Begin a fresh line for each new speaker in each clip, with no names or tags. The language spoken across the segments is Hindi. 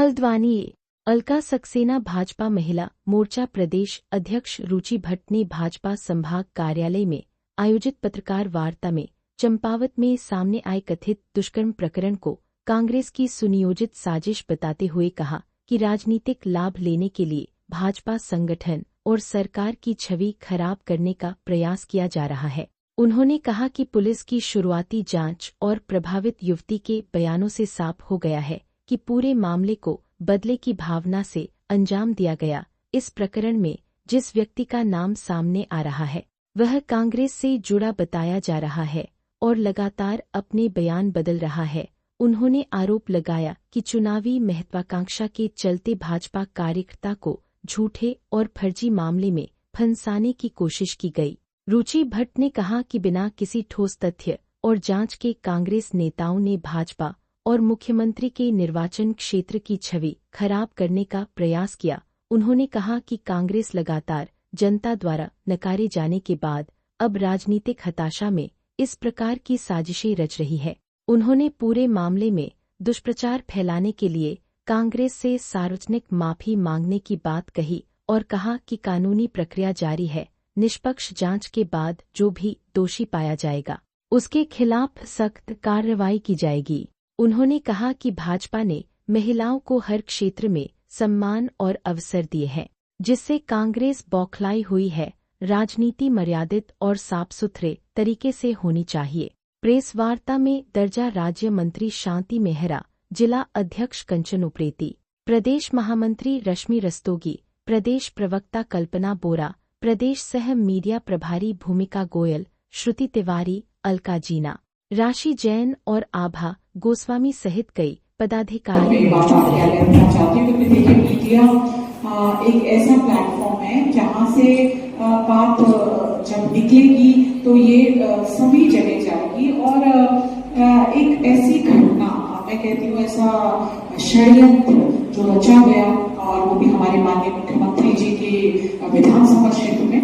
हल्द्वानी अलका सक्सेना भाजपा महिला मोर्चा प्रदेश अध्यक्ष रुचि भट्ट ने भाजपा संभाग कार्यालय में आयोजित पत्रकार वार्ता में चंपावत में सामने आए कथित दुष्कर्म प्रकरण को कांग्रेस की सुनियोजित साजिश बताते हुए कहा कि राजनीतिक लाभ लेने के लिए भाजपा संगठन और सरकार की छवि खराब करने का प्रयास किया जा रहा है। उन्होंने कहा कि पुलिस की शुरुआती जांच और प्रभावित युवती के बयानों से साफ हो गया है कि पूरे मामले को बदले की भावना से अंजाम दिया गया। इस प्रकरण में जिस व्यक्ति का नाम सामने आ रहा है वह कांग्रेस से जुड़ा बताया जा रहा है और लगातार अपने बयान बदल रहा है। उन्होंने आरोप लगाया कि चुनावी महत्वाकांक्षा के चलते भाजपा कार्यकर्ता को झूठे और फर्जी मामले में फंसाने की कोशिश की गई। रुचि भट्ट ने कहा कि बिना किसी ठोस तथ्य और जांच के कांग्रेस नेताओं ने भाजपा और मुख्यमंत्री के निर्वाचन क्षेत्र की छवि खराब करने का प्रयास किया। उन्होंने कहा कि कांग्रेस लगातार जनता द्वारा नकारे जाने के बाद अब राजनीतिक हताशा में इस प्रकार की साजिशें रच रही है। उन्होंने पूरे मामले में दुष्प्रचार फैलाने के लिए कांग्रेस से सार्वजनिक माफी मांगने की बात कही और कहा कि कानूनी प्रक्रिया जारी है। निष्पक्ष जांच के बाद जो भी दोषी पाया जाएगा उसके खिलाफ सख्त कार्रवाई की जाएगी। उन्होंने कहा कि भाजपा ने महिलाओं को हर क्षेत्र में सम्मान और अवसर दिए हैं, जिससे कांग्रेस बौखलाई हुई है। राजनीति मर्यादित और साफ सुथरे तरीके से होनी चाहिए। प्रेस वार्ता में दर्जा राज्य मंत्री शांति मेहरा, जिला अध्यक्ष कंचन उप्रेती, प्रदेश महामंत्री रश्मि रस्तोगी, प्रदेश प्रवक्ता कल्पना बोरा, प्रदेश सह मीडिया प्रभारी भूमिका गोयल, श्रुति तिवारी, अलका जीना, राशि जैन और आभा गोस्वामी सहित कई पदाधिकारी
मीडिया एक ऐसा प्लेटफॉर्म है जहां से बात जब निकलेगी तो ये सभी जगह जाएगी और एक ऐसी घटना, मैं कहती हूँ ऐसा षड्यंत्र जो रचा गया और वो भी हमारे माननीय मुख्यमंत्री जी के विधानसभा क्षेत्र में,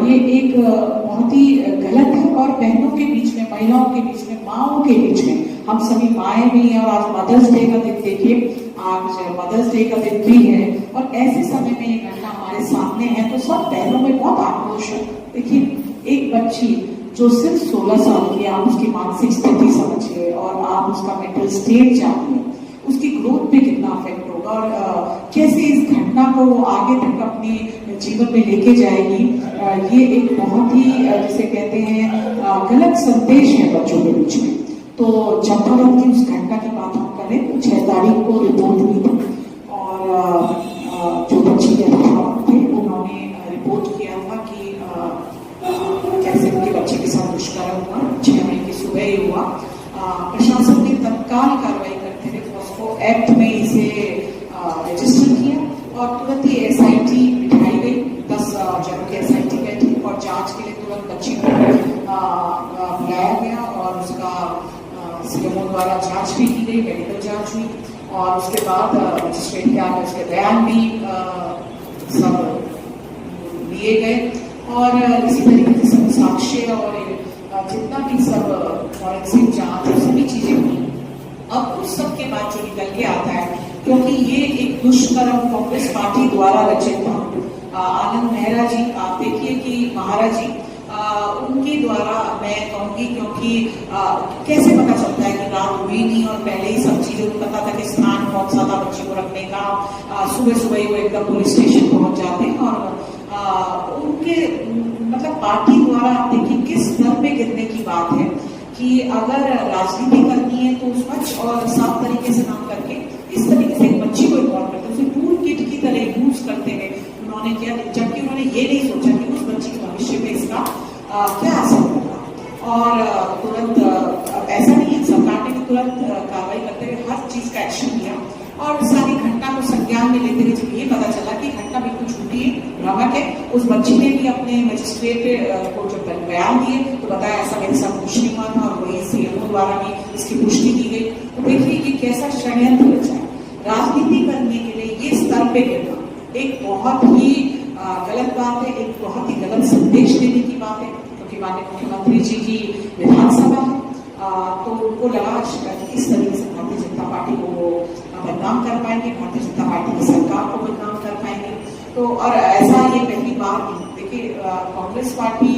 ये एक बहुत ही गलत है और बहनों के बीच में, महिलाओं के बीच में, माओं के बीच में, हम सभी माएँ भी हैं और आज मदर्स डे का दिन देखिए, आज मदर्स डे का दिन भी है और ऐसे समय में ये घटना हमारे सामने है तो सब बहनों में बहुत आक्रोश है। देखिए, एक बच्ची जो सिर्फ 16 साल की, आप उसकी मानसिक स्थिति समझिए और आप उसका मेंटल स्टेट जानिए, उसकी ग्रोथ पे कितना अफेक्ट होगा और कैसे इस घटना को वो आगे तक अपने जीवन में लेके जाएगी। ये एक बहुत ही जिसे कहते हैं गलत संदेश है बच्चों के बीच में। तो चंपावत की उस घटना की बात हम करें तो 6 तारीख को रिपोर्ट हुई थी और जो बच्ची के अभिभावक थे उन्होंने रिपोर्ट किया था कि कैसे उनके बच्चे के साथ दुष्कर्म हुआ। 6 मई की सुबह ही हुआ। प्रशासन ने तत्काल कार्रवाई करते हुए पॉस्को एक्ट में इसे रजिस्टर किया और तुरंत ही SIT बिठाई गई। 10 जनों की SIT बैठी और जांच के लिए तुरंत बच्ची को बुलाया गया और उसका CMO द्वारा जांच भी की गई, मेडिकल जांच हुई और उसके बाद मजिस्ट्रेट के आगे उसके बयान भी सब लिए गए और इसी तरीके से सब साक्ष्य और जितना भी सब फॉरेंसिक जांच और सभी चीजें हुई। अब उस सब के बाद जो निकल के आता है, क्योंकि ये एक दुष्कर्म कांग्रेस पार्टी द्वारा रचित था। आनंद मेहरा जी, आप देखिए कि महाराज जी उनके द्वारा, मैं कहूँगी क्योंकि कैसे पता चलता है कि रात हुई नहीं और पहले ही सब चीजों को पता था कि स्थान कौन सा था बच्ची को रखने का। सुबह सुबह ही वो एकदम पुलिस स्टेशन पहुंच जाते हैं और उनके मतलब पार्टी द्वारा आप देखिए किस स्तर पे गिरने की बात है कि अगर राजनीति करनी है तो स्वच्छ और साफ तरीके से काम करके इस तरीके से एक बच्ची को इन्वॉल्व करते उसे टूल किट की तरह यूज करते हुए उन्होंने किया, जबकि उन्होंने ये नहीं सोचा कि उस बच्ची के भविष्य में इसका क्या असर होगा। और तुरंत ऐसा नहीं है, सरकार ने तुरंत कार्रवाई करते हुए हर चीज का एक्शन लिया और सारी घटना को संज्ञान में लेते हुए जब ये पता चला कि घटना बिल्कुल झूठी है, भ्रामक है, उस बच्ची ने भी अपने मजिस्ट्रेट को जब बयान दिए तो बताया ऐसा मेरे साथ कुछ नहीं हुआ था और वही CMO द्वारा भी इसकी पुष्टि की गई। तो देखिए कि कैसा षड्यंत्र रचा है। राजनीति करने के लिए ये स्तर पे गिरना एक बहुत ही गलत बात है, एक बहुत ही गलत संदेश देने की बात है, क्योंकि माननीय मुख्यमंत्री जी की विधानसभा है तो उनको लगा इस तरीके से भारतीय जनता पार्टी को बदनाम कर पाएंगे, भारतीय जनता पार्टी की सरकार को बदनाम कर पाएंगे। तो और ऐसा ये पहली बार नहीं। देखिए कांग्रेस पार्टी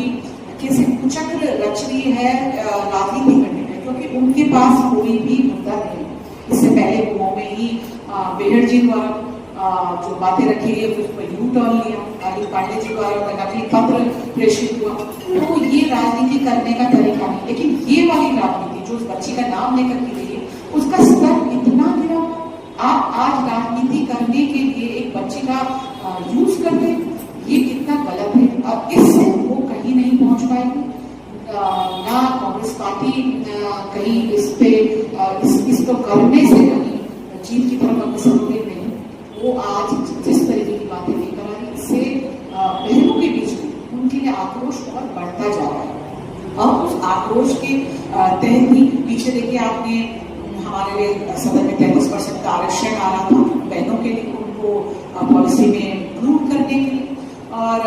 कैसे कुचक्र रच रही है राजनीति करने में, क्योंकि उनके पास कोई भी मुद्दा नहीं। इससे पहले गोवा में ही बेहड़ जी द्वारा जो बातें रखी गई उस पर यू टर्न लिया, अनिल पांडे जी द्वारा नकली पत्र प्रेषित हुआ। तो ये राजनीति करने का तरीका नहीं। लेकिन ये वाली राजनीति जो उस बच्ची का नाम लेकर की गई है, उसका स्तर इतना गिरा। आप आज राजनीति करने के लिए एक बच्ची का यूज करते हैं, ये कितना गलत है। और इससे वो कहीं नहीं पहुंच पाएगी। ना कांग्रेस पार्टी कहीं इस पे इसको करने से कहीं जीत की तरफ अग्रसर नहीं। वो आज जिस तरीके की बातें लेकर आ रही, इससे बहनों के बीच में उनके लिए आक्रोश और बढ़ता जा रहा है। और उस आक्रोश के तहत ही पीछे देखिए आपने हमारे लिए सदन में 33% का आरक्षण आ रहा था बहनों के लिए, उनको पॉलिसी में इंक्लूड करने के लिए। और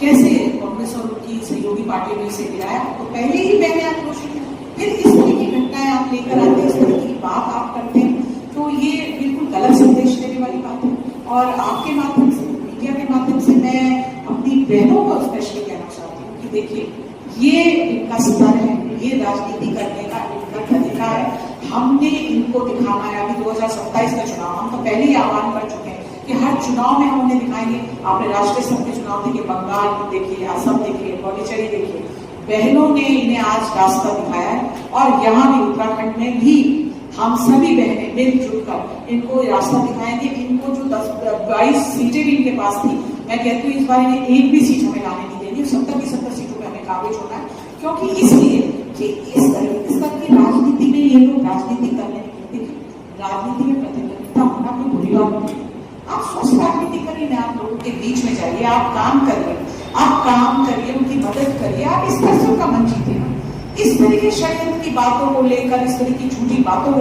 कैसे कांग्रेस और उनकी सहयोगी पार्टियों ने इसे गिराया। तो पहले ही बहनें आक्रोशित हैं, फिर इस तरह की घटनाएं आप लेकर आते हैं, इस तरह की बात आप करते हैं, तो ये बिल्कुल गलत संदेश देने वाली बात है। और आपके माध्यम से, मीडिया के माध्यम से मैं अपनी बहनों को स्पेशली कहना चाहती हूँ कि देखिए ये इनका स्तर है, ये राजनीति करने का इनका तरीका है। हमने इनको दिखाना है। अभी 2027 का चुनाव हम तो पहले ही आह्वान कर चुके हैं कि हर चुनाव में हम उन्हें दिखाएंगे। आपने राष्ट्रीय स्तर के चुनाव देखिए, बंगाल देखिए, असम देखिए, पौंडीचेरी देखिए, बहनों ने इन्हें आज रास्ता दिखाया है। और यहाँ भी उत्तराखंड में भी हम सभी बहनें मिलजुल कर इनको रास्ता दिखाएंगे। इनको जो 10-22 सीटें भी इनके पास थी, मैं कहती हूँ इस बार इन्हें एक भी सीट हमें लाने नहीं देनी। 70 की 70 सीटों पे हमें काबिज होना है, क्योंकि इसलिए कि इस तरह की राजनीति में ये लोग राजनीति करने नहीं देते। राजनीति में प्रतिद्वंदिता होना कोई बुरी बात नहीं। आप स्वस्थ राजनीति करिए ना, आप लोगों के बीच में जाइए, आप काम करिए, उनकी मदद करिए, आप इस तरह से उनका मन जीतिए। इस तरह के षड्यंत्र की बातों को लेकर, इस तरह की झूठी बातों को